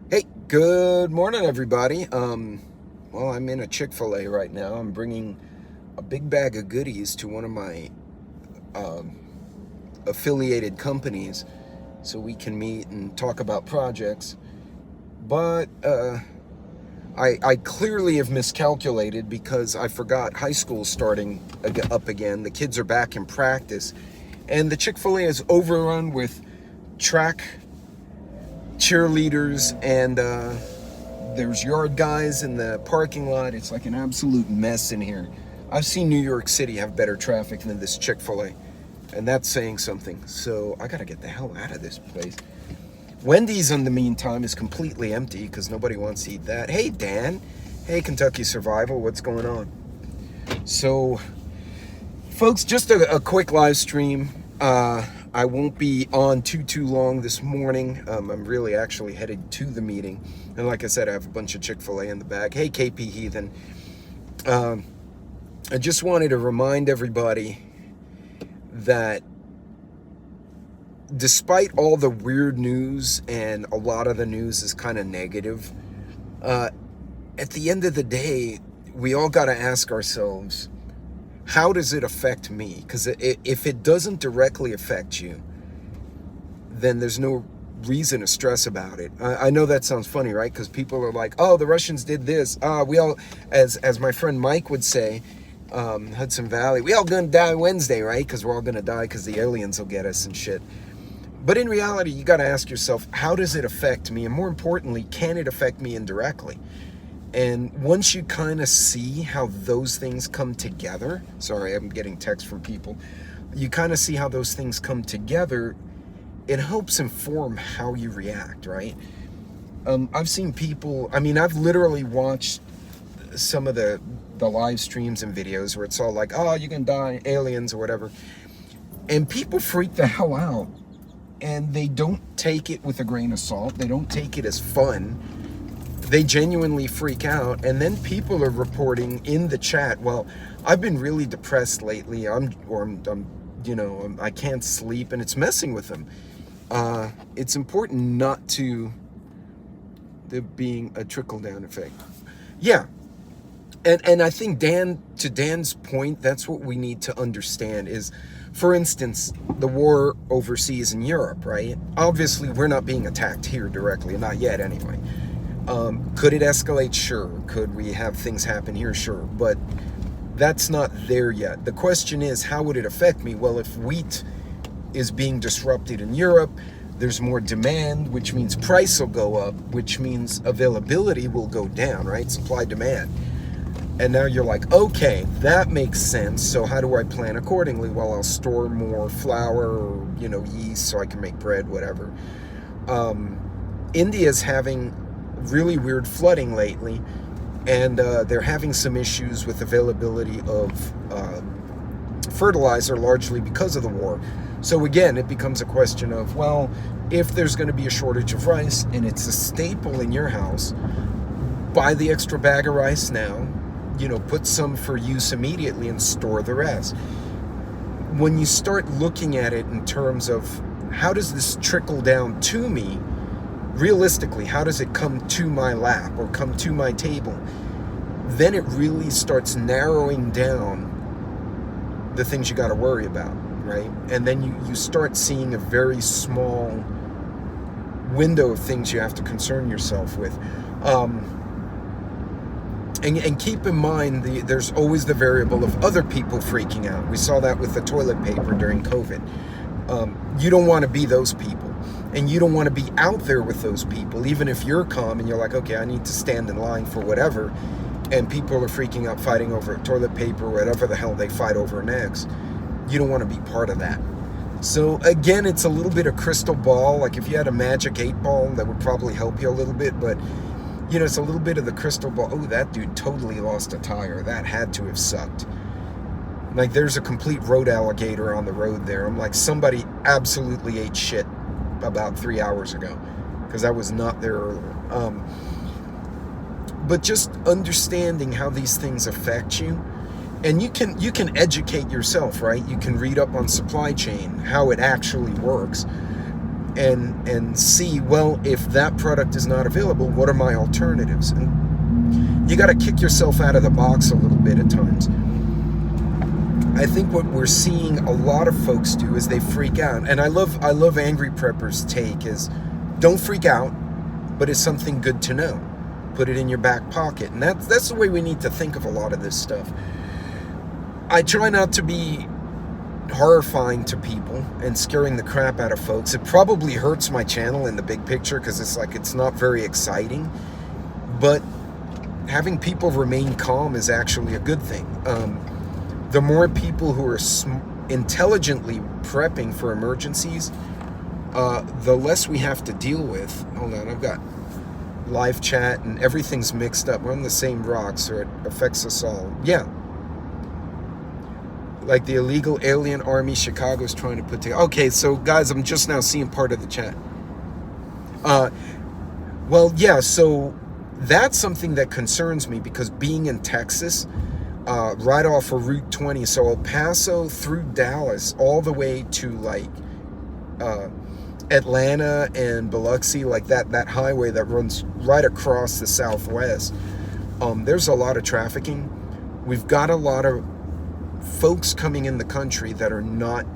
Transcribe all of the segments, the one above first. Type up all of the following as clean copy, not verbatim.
Hey, good morning, everybody. Well, I'm in a Chick-fil-A right now. I'm bringing a big bag of goodies to one of my um, affiliated companies so we can meet and talk about projects. But I clearly have miscalculated because I forgot high school's starting up again. The kids are back in practice, and the Chick-fil-A is overrun with track cheerleaders and there's yard guys in the parking lot. It's like an absolute mess in here. I've seen New York City have better traffic than this Chick-fil-A, and that's saying something. So I gotta get the hell out of this place. Wendy's, in the meantime, is completely empty because nobody wants to eat that. Hey, Dan. Hey, Kentucky Survival. What's going on? So, folks, just a quick live stream. I won't be on too long this morning. I'm really actually headed to the meeting. And like I said, I have a bunch of Chick-fil-A in the bag. Hey, KP Heathen. I just wanted to remind everybody that despite all the weird news, and a lot of the news is kind of negative, at the end of the day, we all got to ask ourselves, how does it affect me? Because if it doesn't directly affect you, then there's no reason to stress about it. I know that sounds funny, right? Because people are like, oh, the Russians did this. We all, as my friend Mike would say, Hudson Valley, we all gonna die Wednesday, right? Because we're all gonna die because the aliens will get us and shit. But in reality, you got to ask yourself, how does it affect me? And more importantly, can it affect me indirectly? And once you kind of see how those things come together, sorry, I'm getting texts from people. You kind of see how those things come together. It helps inform how you react, right? I've seen people, I mean, I've literally watched some of the live streams and videos where it's all like, oh, you can die, aliens or whatever. And people freak the hell out. And they don't take it with a grain of salt. They don't take it as fun. They genuinely freak out, and then people are reporting in the chat, well, I've been really depressed lately, I'm I can't sleep, and it's messing with them. It's important not to there being a trickle-down effect. Yeah, and I think to Dan's point, that's what we need to understand is, for instance, the war overseas in Europe, right? Obviously, we're not being attacked here directly, not yet anyway. Could it escalate? Sure. Could we have things happen here? Sure. But that's not there yet. The question is, how would it affect me? Well, if wheat is being disrupted in Europe, there's more demand, which means price will go up, which means availability will go down, right? Supply, demand. And now you're like, okay, that makes sense. So how do I plan accordingly? Well, I'll store more flour or, yeast so I can make bread, whatever. India's having really weird flooding lately, and they're having some issues with availability of fertilizer, largely because of the war. So again, it becomes a question of, well, if there's going to be a shortage of rice and it's a staple in your house, buy the extra bag of rice now, put some for use immediately and store the rest. When you start looking at it in terms of how does this trickle down to me, realistically, how does it come to my lap or come to my table? Then it really starts narrowing down the things you got to worry about, right? And then you start seeing a very small window of things you have to concern yourself with. And keep in mind, there's always the variable of other people freaking out. We saw that with the toilet paper during COVID. You don't want to be those people. And you don't want to be out there with those people, even if you're calm and you're like, okay, I need to stand in line for whatever, and people are freaking out, fighting over toilet paper, whatever the hell they fight over next. You don't want to be part of that. So again, it's a little bit of crystal ball. Like if you had a magic 8-ball, that would probably help you a little bit, but it's a little bit of the crystal ball. Oh, that dude totally lost a tire. That had to have sucked. Like there's a complete road alligator on the road there. I'm like, somebody absolutely ate shit about 3 hours ago, because I was not there earlier. But just understanding how these things affect you, and you can educate yourself, right? You can read up on supply chain, how it actually works. and see, well, if that product is not available, what are my alternatives? And you got to kick yourself out of the box a little bit at times. I think what we're seeing a lot of folks do is they freak out. And I love Angry Prepper's take is, don't freak out, but it's something good to know. Put it in your back pocket. And that's the way we need to think of a lot of this stuff. I try not to be horrifying to people and scaring the crap out of folks. It probably hurts my channel in the big picture because it's not very exciting. But having people remain calm is actually a good thing. The more people who are intelligently prepping for emergencies, the less we have to deal with. Hold on, I've got live chat and everything's mixed up. We're on the same rock, so it affects us all. Yeah. Like the illegal alien army Chicago's trying to put together. Okay, so guys, I'm just now seeing part of the chat. Well, yeah, so that's something that concerns me because being in Texas, right off of Route 20, so El Paso through Dallas, all the way to like Atlanta and Biloxi, like that highway that runs right across the Southwest, there's a lot of trafficking. We've got a lot of folks coming in the country that are not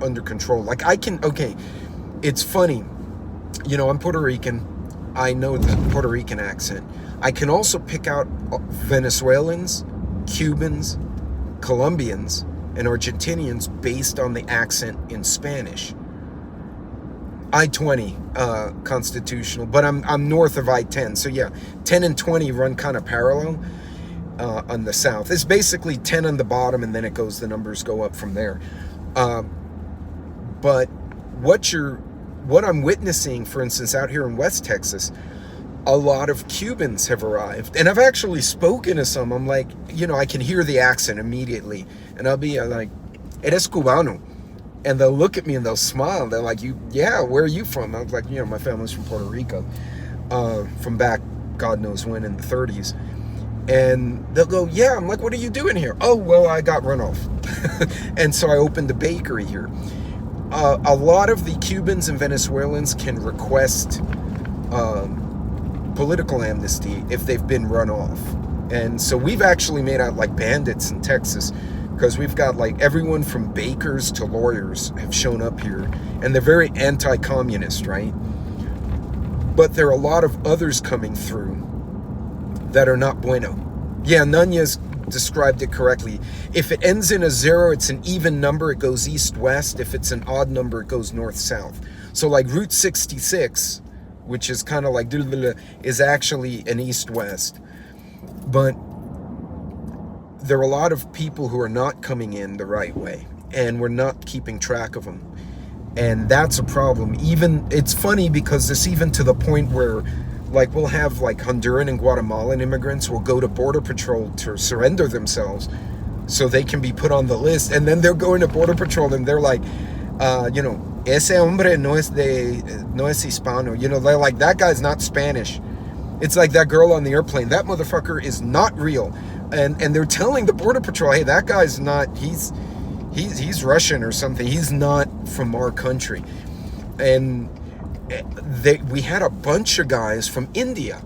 under control. Like okay, it's funny, you know, I'm Puerto Rican. I know the Puerto Rican accent. I can also pick out Venezuelans, Cubans, Colombians, and Argentinians based on the accent in Spanish. I-20 constitutional, but I'm north of I-10, so yeah, 10 and 20 run kind of parallel on the south. It's basically 10 on the bottom, and then the numbers go up from there. But what I'm witnessing, for instance, out here in West Texas, a lot of Cubans have arrived, and I've actually spoken to some. I'm like, you know, I can hear the accent immediately, and I'll be like, "Eres cubano," and they'll look at me and they'll smile. They're like, yeah, where are you from? I was like, you know, my family's from Puerto Rico, from back God knows when in the 30s. And they'll go, yeah. I'm like, what are you doing here? Oh, well, I got run off. And so I opened a bakery here. A lot of the Cubans and Venezuelans can request political amnesty if they've been run off. And so we've actually made out like bandits in Texas, because we've got like everyone from bakers to lawyers have shown up here, and they're very anti-communist, right? But there are a lot of others coming through that are not bueno. Yeah, Nunez described it correctly. If it ends in a 0, it's an even number, it goes east-west. If it's an odd number, it goes north-south. So like Route 66, which is kind of like is actually an east-west. But there are a lot of people who are not coming in the right way, and we're not keeping track of them. And that's a problem. Even, it's funny because it's even to the point where like we'll have like Honduran and Guatemalan immigrants will go to Border Patrol to surrender themselves so they can be put on the list, and then they're going to Border Patrol and they're like, you know, ese hombre no es hispano, you know, they're like, that guy's not Spanish. It's like that girl on the airplane, that motherfucker is not real. And they're telling the Border Patrol, hey, that guy's not, he's Russian or something, he's not from our country. And we had a bunch of guys from India,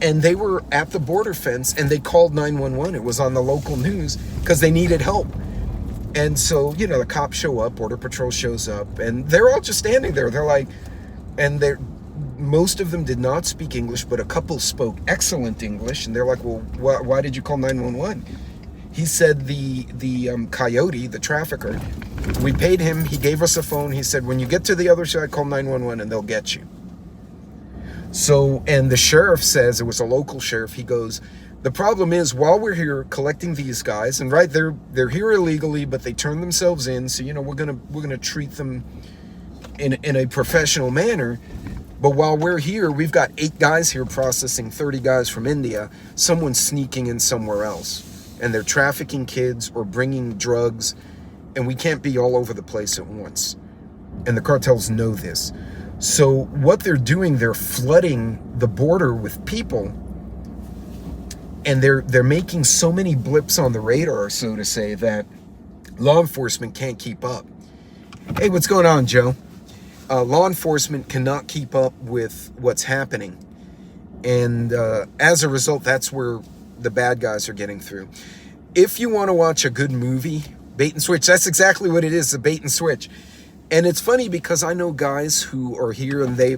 and they were at the border fence, and they called 911. It was on the local news because they needed help. And so, you know, the cops show up, Border Patrol shows up, and they're all just standing there. They're like, and most of them did not speak English, but a couple spoke excellent English, and they're like, well, why did you call 911? He said the coyote, the trafficker, we paid him, he gave us a phone, he said, when you get to the other side, call 911 and they'll get you. So, and the sheriff says, it was a local sheriff, he goes, the problem is, while we're here collecting these guys, and right, they're here illegally, but they turn themselves in, so, you know, we're gonna treat them in a professional manner. But while we're here, we've got 8 guys here processing 30 guys from India. Someone's sneaking in somewhere else, and they're trafficking kids or bringing drugs, and we can't be all over the place at once. And the cartels know this. So what they're doing, they're flooding the border with people, and they're making so many blips on the radar, so to say, that law enforcement can't keep up. Hey, what's going on, Joe? law enforcement cannot keep up with what's happening. And as a result, that's where the bad guys are getting through. If you want to watch a good movie, bait and switch, that's exactly what it is, a bait and switch. And it's funny because I know guys who are here and they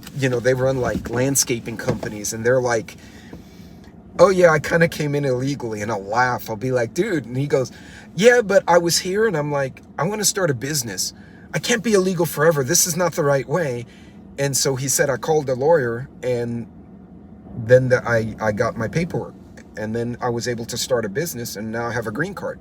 run like landscaping companies, and they're like, oh yeah, I kind of came in illegally, and I'll laugh. I'll be like, dude, and he goes, yeah, but I was here, and I'm like, I want to start a business. I can't be illegal forever. This is not the right way. And so he said, I called a lawyer, and then I got my paperwork, and then I was able to start a business, and now I have a green card.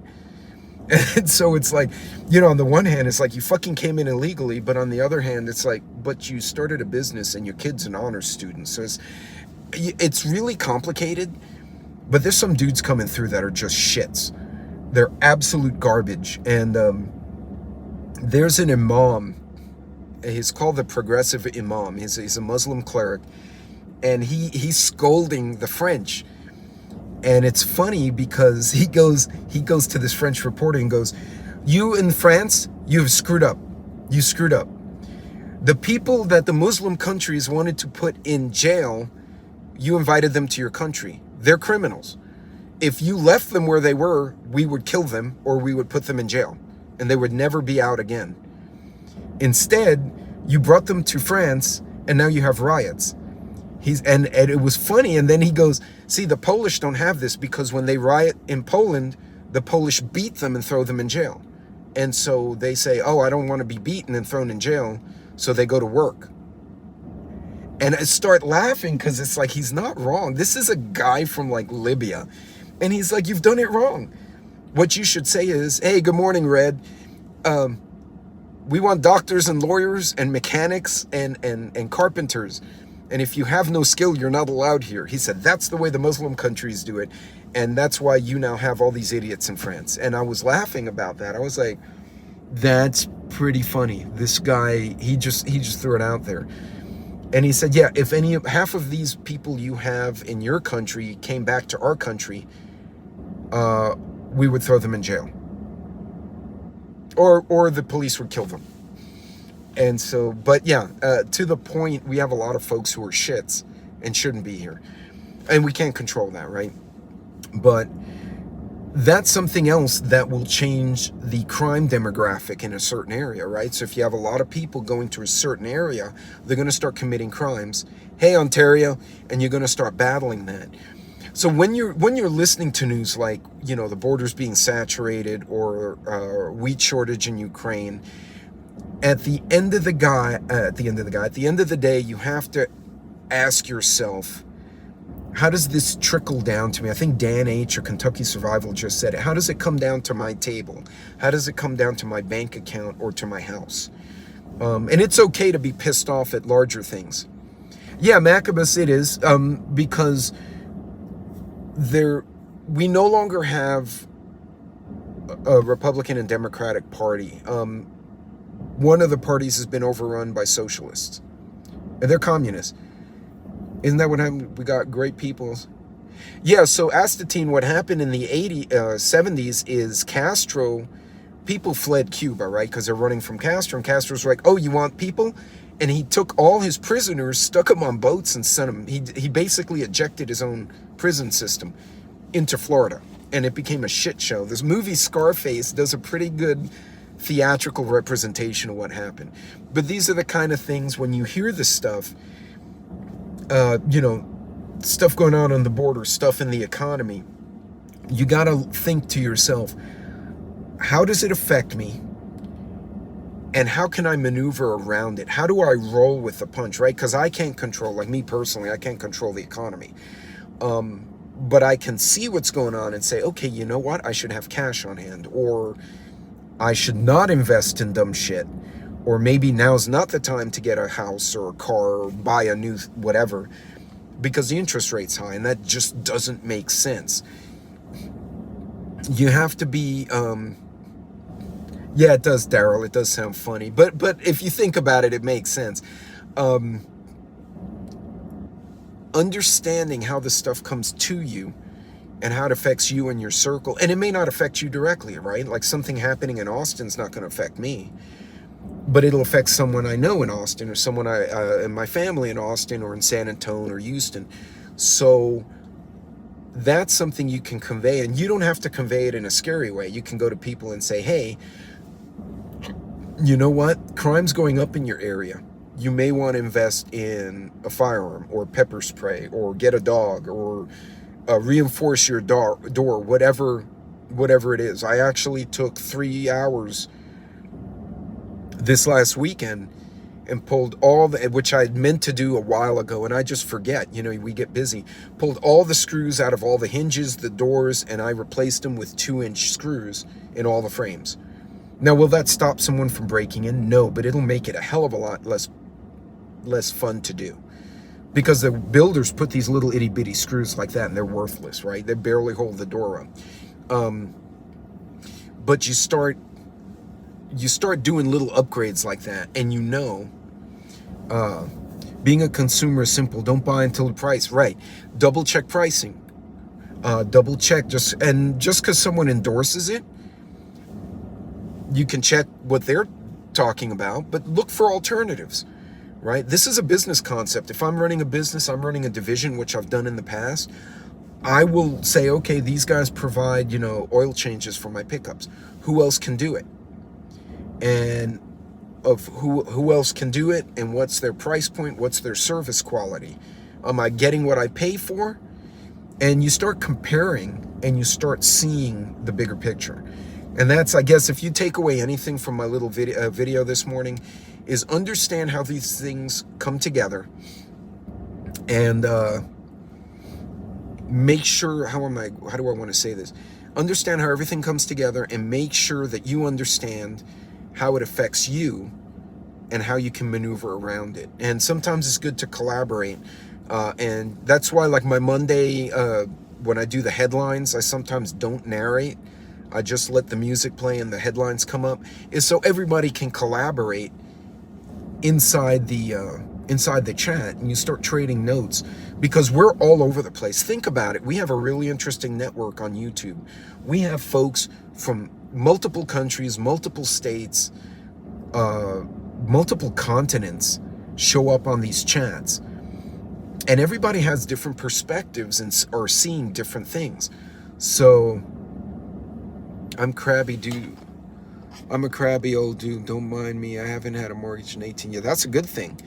And so it's like, on the one hand, it's like you fucking came in illegally, but on the other hand, it's like, but you started a business and your kid's an honors student. So it's really complicated, but there's some dudes coming through that are just shits. They're absolute garbage. And there's an imam. He's called the Progressive Imam. He's a Muslim cleric, and he's scolding the French. And it's funny because he goes to this French reporter and goes, you in France, you've screwed up. You screwed up. The people that the Muslim countries wanted to put in jail, you invited them to your country. They're criminals. If you left them where they were, we would kill them or we would put them in jail, and they would never be out again. Instead, you brought them to France, and now you have riots. And it was funny, and then he goes, see, the Polish don't have this because when they riot in Poland, the Polish beat them and throw them in jail. And so they say, oh, I don't want to be beaten and thrown in jail, so they go to work. And I start laughing because it's like, he's not wrong. This is a guy from like Libya, and he's like, you've done it wrong. What you should say is, hey, good morning, Red. We want doctors and lawyers and mechanics and carpenters. And if you have no skill, you're not allowed here. He said, that's the way the Muslim countries do it. And that's why you now have all these idiots in France. And I was laughing about that. I was like, that's pretty funny. This guy, he just threw it out there. And he said, yeah, if half of these people you have in your country came back to our country, we would throw them in jail. Or the police would kill them. And so, but yeah, to the point, we have a lot of folks who are shits and shouldn't be here. And we can't control that, right? But that's something else that will change the crime demographic in a certain area, right? So if you have a lot of people going to a certain area, they're going to start committing crimes. Hey, Ontario, and you're going to start battling that. So when you're listening to news like, the borders being saturated or wheat shortage in Ukraine, at the end of the day, you have to ask yourself, how does this trickle down to me? I think Dan H. or Kentucky Survival just said it. How does it come down to my table? How does it come down to my bank account or to my house? And it's okay to be pissed off at larger things. Yeah, Macabus, it is, because we no longer have a Republican and Democratic Party. One of the parties has been overrun by socialists, and they're communists. Isn't that what happened? We got great people. Yeah, so Astatine, what happened in the 70s is Castro, people fled Cuba, right? Because they're running from Castro, and Castro's like, oh, you want people? And he took all his prisoners, stuck them on boats, and sent them. He basically ejected his own prison system into Florida, and it became a shit show. This movie Scarface does a pretty good theatrical representation of what happened. But these are the kind of things, when you hear this stuff, stuff going on the border, stuff in the economy, you got to think to yourself, how does it affect me? And how can I maneuver around it? How do I roll with the punch, right? Because I can't control, like me personally, I can't control the economy. But I can see what's going on and say, okay, you know what? I should have cash on hand, or I should not invest in dumb shit, or maybe now's not the time to get a house or a car or buy a new whatever because the interest rate's high, and that just doesn't make sense. You have to be, yeah, it does, Daryl. It does sound funny, but if you think about it, it makes sense. Understanding how the stuff comes to you and how it affects you and your circle, and it may not affect you directly, right? Like something happening in Austin's not going to affect me, but it'll affect someone I know in Austin, or someone in my family in Austin, or in San Antonio or Houston. So that's something you can convey, and you don't have to convey it in a scary way. You can go to people and say, hey, you know what? Crime's going up in your area. You may want to invest in a firearm or pepper spray, or get a dog, or reinforce your door, whatever it is. I actually took 3 hours this last weekend and pulled all the, which I had meant to do a while ago, and I just forget, you know, we get busy, pulled all the screws out of all the hinges, the doors, and I replaced them with 2-inch screws in all the frames. Now, will that stop someone from breaking in? No, but it'll make it a hell of a lot less fun to do, because the builders put these little itty bitty screws like that, and they're worthless, right? They barely hold the door up. But you start doing little upgrades like that, and you know, being a consumer is simple. Don't buy until the price, right? Double check pricing. Double check, just because someone endorses it, you can check what they're talking about, but look for alternatives, right? This is a business concept. If I'm running a business, I'm running a division, which I've done in the past, I will say, okay, these guys provide, you know, oil changes for my pickups. Who else can do it? And of who else can do it, and what's their price point, what's their service quality? Am I getting what I pay for? And you start comparing, and you start seeing the bigger picture. And that's, I guess, if you take away anything from my little video this morning, is understand how these things come together, and make sure, how do I want to say this? Understand how everything comes together, and make sure that you understand how it affects you and how you can maneuver around it. And sometimes it's good to collaborate. And that's why, like, my Monday, when I do the headlines, I sometimes don't narrate. I just let the music play and the headlines come up, is so everybody can collaborate inside the chat, and you start trading notes, because we're all over the place. Think about it. We have a really interesting network on YouTube. We have folks from multiple countries, multiple states, multiple continents show up on these chats, and everybody has different perspectives and are seeing different things. So I'm crabby dude. I'm a crabby old dude. Don't mind me. I haven't had a mortgage in 18 years. That's a good thing.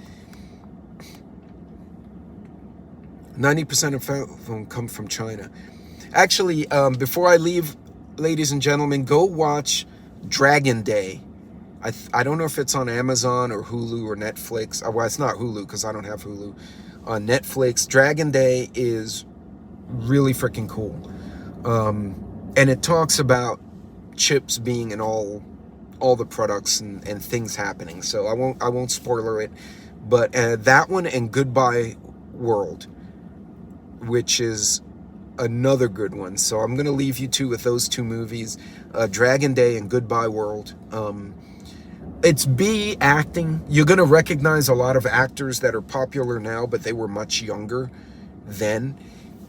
90% of them come from China. Actually, before I leave, ladies and gentlemen, go watch Dragon Day. I don't know if it's on Amazon or Hulu or Netflix. Well, it's not Hulu because I don't have Hulu. On Netflix, Dragon Day is really freaking cool. And it talks about chips being in all the products and things happening. So I won't spoiler it. But that one, and Goodbye World, which is another good one. So I'm going to leave you two with those two movies, Dragon Day and Goodbye World. It's B, acting. You're going to recognize a lot of actors that are popular now, but they were much younger then.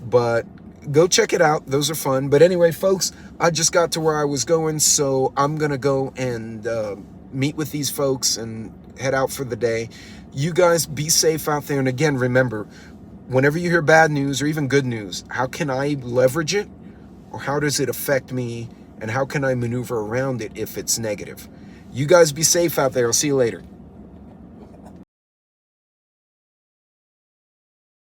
But go check it out. Those are fun. But anyway, folks, I just got to where I was going, so I'm going to go and meet with these folks and head out for the day. You guys be safe out there. And again, remember, whenever you hear bad news or even good news, how can I leverage it? Or how does it affect me? And how can I maneuver around it if it's negative? You guys be safe out there. I'll see you later.